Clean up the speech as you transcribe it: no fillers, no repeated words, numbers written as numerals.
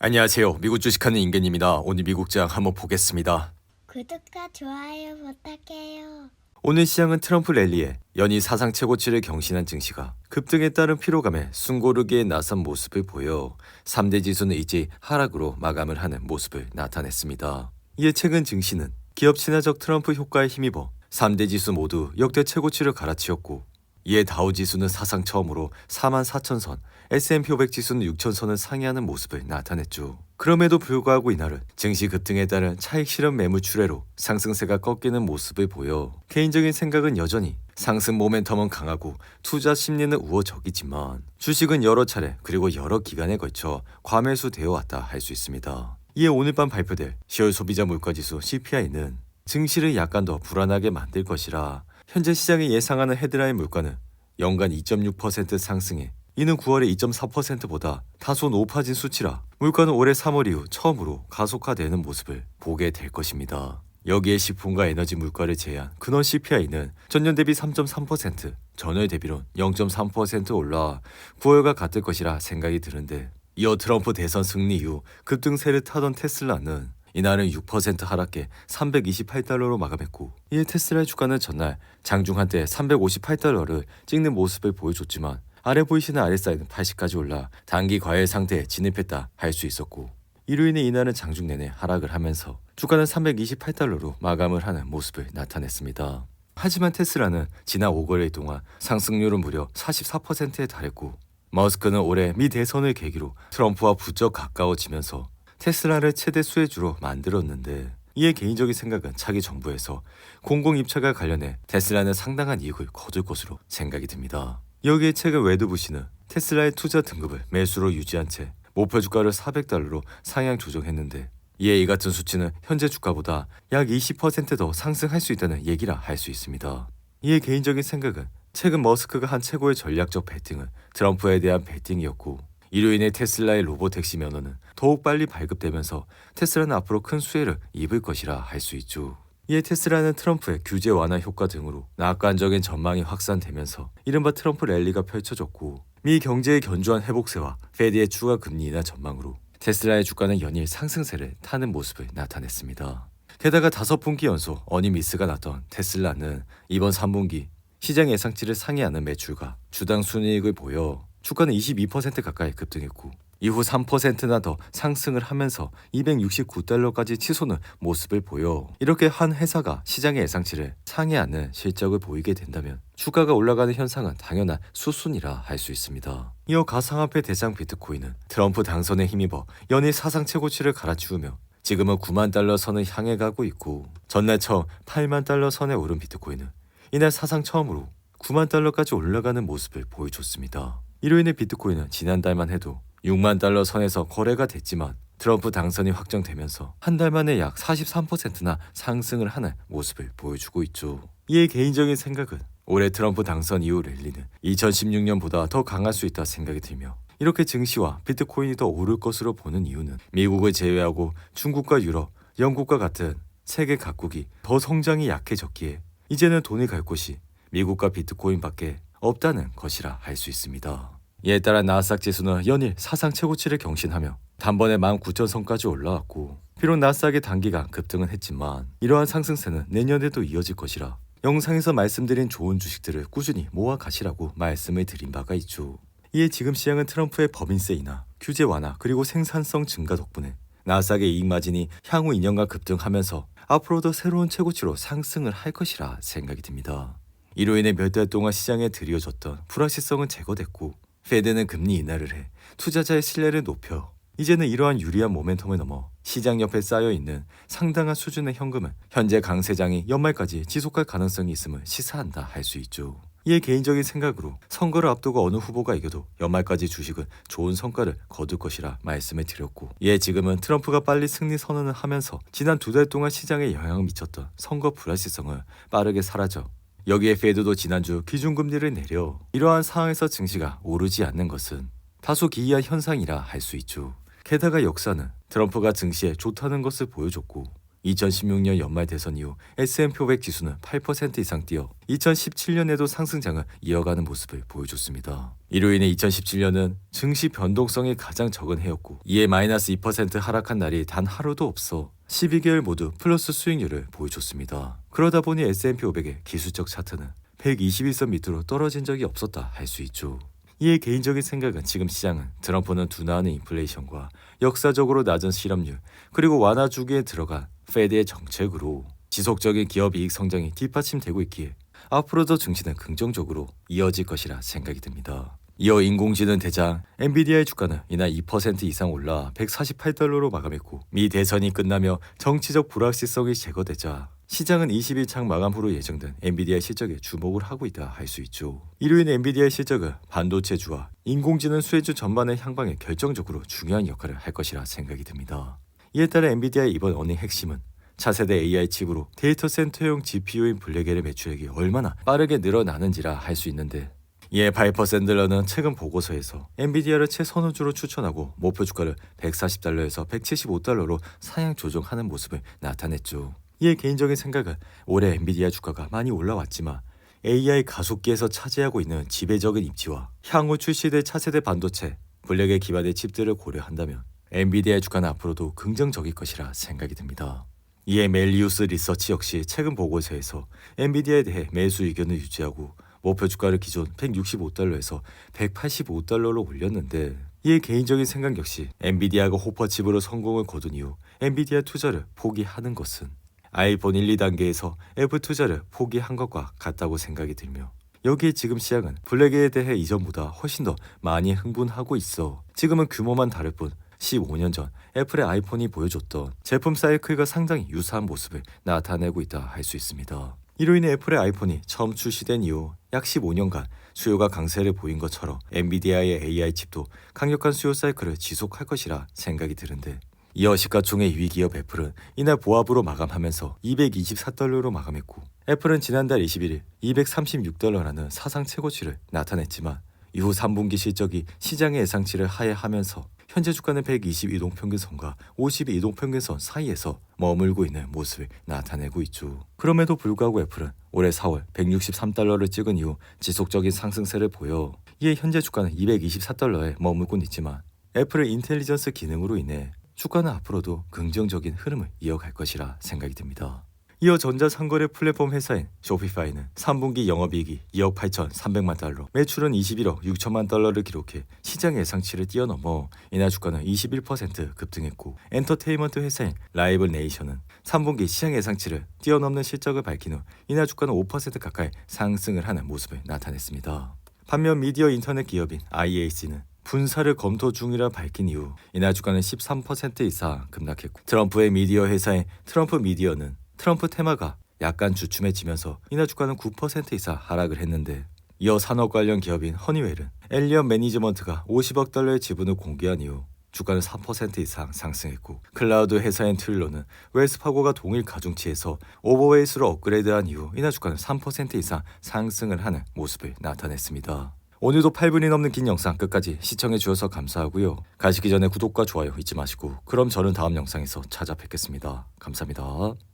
안녕하세요. 미국 주식하는 임견입니다. 오늘 미국장 한번 보겠습니다. 구독과 좋아요 부탁해요. 오늘 시장은 트럼프 랠리에 연이 사상 최고치를 경신한 증시가 급등에 따른 피로감에 숨고르기에 나선 모습을 보여 3대 지수는 일제히 하락으로 마감을 하는 모습을 나타냈습니다. 이에 최근 증시는 기업 친화적 트럼프 효과에 힘입어 3대 지수 모두 역대 최고치를 갈아치웠고, 이에 다우지수는 사상 처음으로 44,000선, S&P 500 지수는 6,000선을 상회하는 모습을 나타냈죠. 그럼에도 불구하고 이날은 증시 급등에 따른 차익 실현 매물 출회로 상승세가 꺾이는 모습을 보여 개인적인 생각은 여전히 상승 모멘텀은 강하고 투자 심리는 우호적이지만 주식은 여러 차례 그리고 여러 기간에 걸쳐 과매수되어 왔다 할 수 있습니다. 이에 오늘 밤 발표될 10월 소비자 물가지수 CPI는 증시를 약간 더 불안하게 만들 것이라 현재 시장이 예상하는 헤드라인 물가는 연간 2.6% 상승해 이는 9월의 2.4%보다 다소 높아진 수치라 물가는 올해 3월 이후 처음으로 가속화되는 모습을 보게 될 것입니다. 여기에 식품과 에너지 물가를 제외한 근원 CPI는 전년 대비 3.3%, 전월 대비론 0.3% 올라 9월과 같을 것이라 생각이 드는데, 이어 트럼프 대선 승리 이후 급등세를 타던 테슬라는 이날은 6% 하락해 328달러로 마감했고, 이에 테슬라의 주가는 전날 장중 한때 358달러를 찍는 모습을 보여줬지만 아래 보이시는 RSI는 80까지 올라 단기 과열 상태에 진입했다 할 수 있었고, 이로 인해 이날은 장중 내내 하락을 하면서 주가는 328달러로 마감을 하는 모습을 나타냈습니다. 하지만 테슬라는 지난 5거래일 동안 상승률은 무려 44%에 달했고, 머스크는 올해 미 대선을 계기로 트럼프와 부쩍 가까워지면서 테슬라를 최대 수혜주로 만들었는데, 이에 개인적인 생각은 차기 정부에서 공공 입찰과 관련해 테슬라는 상당한 이익을 거둘 것으로 생각이 듭니다. 여기에 최근 웨드부시는 테슬라의 투자 등급을 매수로 유지한 채 목표 주가를 400달러로 상향 조정했는데, 이에 이 같은 수치는 현재 주가보다 약 20%더 상승할 수 있다는 얘기라 할 수 있습니다. 이에 개인적인 생각은 최근 머스크가 한 최고의 전략적 베팅은 트럼프에 대한 베팅이었고, 이로 인해 테슬라의 로보택시 면허는 더욱 빨리 발급되면서 테슬라는 앞으로 큰 수혜를 입을 것이라 할 수 있죠. 이에 테슬라는 트럼프의 규제 완화 효과 등으로 낙관적인 전망이 확산되면서 이른바 트럼프 랠리가 펼쳐졌고, 미 경제의 견조한 회복세와 페드의 추가 금리 인하 전망으로 테슬라의 주가는 연일 상승세를 타는 모습을 나타냈습니다. 게다가 5분기 연속 어닝미스가 났던 테슬라는 이번 3분기 시장 예상치를 상회하는 매출과 주당 순이익을 보여 주가는 22% 가까이 급등했고, 이후 3%나 더 상승을 하면서 269달러까지 치솟는 모습을 보여 이렇게 한 회사가 시장의 예상치를 상회하는 실적을 보이게 된다면 주가가 올라가는 현상은 당연한 수순이라 할 수 있습니다. 이어 가상화폐 대장 비트코인은 트럼프 당선에 힘입어 연일 사상 최고치를 갈아치우며 지금은 9만 달러 선을 향해 가고 있고, 전날 처음 8만 달러 선에 오른 비트코인은 이날 사상 처음으로 9만 달러까지 올라가는 모습을 보여줬습니다. 이로 인해 비트코인은 지난달만 해도 6만 달러 선에서 거래가 됐지만 트럼프 당선이 확정되면서 한 달 만에 약 43%나 상승을 하는 모습을 보여주고 있죠. 이에 개인적인 생각은 올해 트럼프 당선 이후 랠리는 2016년보다 더 강할 수 있다 생각이 들며, 이렇게 증시와 비트코인이 더 오를 것으로 보는 이유는 미국을 제외하고 중국과 유럽, 영국과 같은 세계 각국이 더 성장이 약해졌기에 이제는 돈이 갈 곳이 미국과 비트코인밖에 없다는 것이라 할 수 있습니다. 이에 따라 나스닥 지수는 연일 사상 최고치를 경신하며 단번에 19,000선까지 올라왔고, 비록 나스닥의 단기간 급등은 했지만 이러한 상승세는 내년에도 이어질 것이라 영상에서 말씀드린 좋은 주식들을 꾸준히 모아 가시라고 말씀을 드린 바가 있죠. 이에 지금 시장은 트럼프의 법인세 인하, 규제 완화 그리고 생산성 증가 덕분에 나스닥의 이익 마진이 향후 2년간 급등하면서 앞으로도 새로운 최고치로 상승을 할 것이라 생각이 듭니다. 이로 인해 몇 달 동안 시장에 들여졌던 불확실성은 제거됐고, 페드는 금리 인하를 해 투자자의 신뢰를 높여 이제는 이러한 유리한 모멘텀을 넘어 시장 옆에 쌓여있는 상당한 수준의 현금은 현재 강 세장이 연말까지 지속할 가능성이 있음을 시사한다 할 수 있죠. 이에 개인적인 생각으로 선거를 앞두고 어느 후보가 이겨도 연말까지 주식은 좋은 성과를 거둘 것이라 말씀을 드렸고, 이에 지금은 트럼프가 빨리 승리 선언을 하면서 지난 2달 동안 시장에 영향을 미쳤던 선거 불확실성을 빠르게 사라져 여기에 페드도 지난주 기준금리를 내려 이러한 상황에서 증시가 오르지 않는 것은 다소 기이한 현상이라 할 수 있죠. 게다가 역사는 트럼프가 증시에 좋다는 것을 보여줬고, 2016년 연말 대선 이후 S&P 500 지수는 8% 이상 뛰어 2017년에도 상승장을 이어가는 모습을 보여줬습니다. 이로 인해 2017년은 증시 변동성이 가장 적은 해였고 이에 마이너스 2% 하락한 날이 단 하루도 없어 12개월 모두 플러스 수익률을 보여줬습니다. 그러다 보니 S&P 500의 기술적 차트는 121선 밑으로 떨어진 적이 없었다 할 수 있죠. 이에 개인적인 생각은 지금 시장은 트럼프는 둔화하는 인플레이션과 역사적으로 낮은 실업률 그리고 완화 주기에 들어간 페드의 정책으로 지속적인 기업 이익 성장이 뒷받침되고 있기에 앞으로도 증시는 긍정적으로 이어질 것이라 생각이 듭니다. 이어 인공지능 대장 엔비디아의 주가는 이날 2% 이상 올라 148달러로 마감했고 미 대선이 끝나며 정치적 불확실성이 제거되자 시장은 20일 마감 후로 예정된 엔비디아의 실적에 주목을 하고 있다 할 수 있죠. 이로 인해 엔비디아의 실적은 반도체주와 인공지능 수혜주 전반의 향방에 결정적으로 중요한 역할을 할 것이라 생각이 듭니다. 이에 따라 엔비디아의 이번 어닝 핵심은 차세대 AI 칩으로 데이터 센터용 GPU인 블랙엘의 매출액이 얼마나 빠르게 늘어나는지라 할 수 있는데 이에 파이퍼 샌들러는 최근 보고서에서 엔비디아를 최선호주로 추천하고 목표 주가를 140달러에서 175달러로 상향 조정하는 모습을 나타냈죠. 이에 개인적인 생각은 올해 엔비디아 주가가 많이 올라왔지만 AI 가속기에서 차지하고 있는 지배적인 입지와 향후 출시될 차세대 반도체, 블랙에 기반의 칩들을 고려한다면 엔비디아의 주가는 앞으로도 긍정적일 것이라 생각이 듭니다. 이에 멜리우스 리서치 역시 최근 보고서에서 엔비디아에 대해 매수 의견을 유지하고 목표 주가를 기존 165달러에서 185달러로 올렸는데 이에 개인적인 생각 역시 엔비디아가 호퍼칩으로 성공을 거둔 이후 엔비디아 투자를 포기하는 것은 아이폰 1, 2단계에서 애플 투자를 포기한 것과 같다고 생각이 들며 여기에 지금 시장은 블랙에 대해 이전보다 훨씬 더 많이 흥분하고 있어 지금은 규모만 다를 뿐 15년 전 애플의 아이폰이 보여줬던 제품 사이클과 상당히 유사한 모습을 나타내고 있다 할 수 있습니다. 이로 인해 애플의 아이폰이 처음 출시된 이후 약 15년간 수요가 강세를 보인 것처럼 엔비디아의 AI 칩도 강력한 수요 사이클을 지속할 것이라 생각이 드는데 이어 시가총액 2위 기업 애플은 이날 보합으로 마감하면서 224달러로 마감했고 애플은 지난달 21일 236달러라는 사상 최고치를 나타냈지만 이후 3분기 실적이 시장의 예상치를 하회하면서 현재 주가는 122동평균선과 52동평균선 사이에서 머물고 있는 모습을 나타내고 있죠. 그럼에도 불구하고 애플은 올해 4월 163달러를 찍은 이후 지속적인 상승세를 보여 이에 현재 주가는 224달러에 머물고 있지만 애플의 인텔리전스 기능으로 인해 주가는 앞으로도 긍정적인 흐름을 이어갈 것이라 생각이 듭니다. 이어 전자상거래 플랫폼 회사인 쇼피파이는 3분기 영업이익이 2억 8,300만 달러, 매출은 21억 6천만 달러를 기록해 시장 예상치를 뛰어넘어 이날 주가는 21% 급등했고 엔터테인먼트 회사인 라이브 네이션은 3분기 시장 예상치를 뛰어넘는 실적을 밝힌 후 이날 주가는 5% 가까이 상승을 하는 모습을 나타냈습니다. 반면 미디어 인터넷 기업인 IAC는 분사를 검토 중이라 밝힌 이후 이날 주가는 13% 이상 급락했고 트럼프의 미디어 회사인 트럼프 미디어는 트럼프 테마가 약간 주춤해지면서 이날 주가는 9% 이상 하락을 했는데 이어 산업 관련 기업인 허니웰은 엘리엇 매니지먼트가 50억 달러의 지분을 공개한 이후 주가는 3% 이상 상승했고 클라우드 회사인 트릴로는 웰스파고가 동일 가중치에서 오버웨이스로 업그레이드한 이후 이날 주가는 3% 이상 상승을 하는 모습을 나타냈습니다. 오늘도 8분이 넘는 긴 영상 끝까지 시청해 주셔서 감사하고요. 가시기 전에 구독과 좋아요 잊지 마시고 그럼 저는 다음 영상에서 찾아뵙겠습니다. 감사합니다.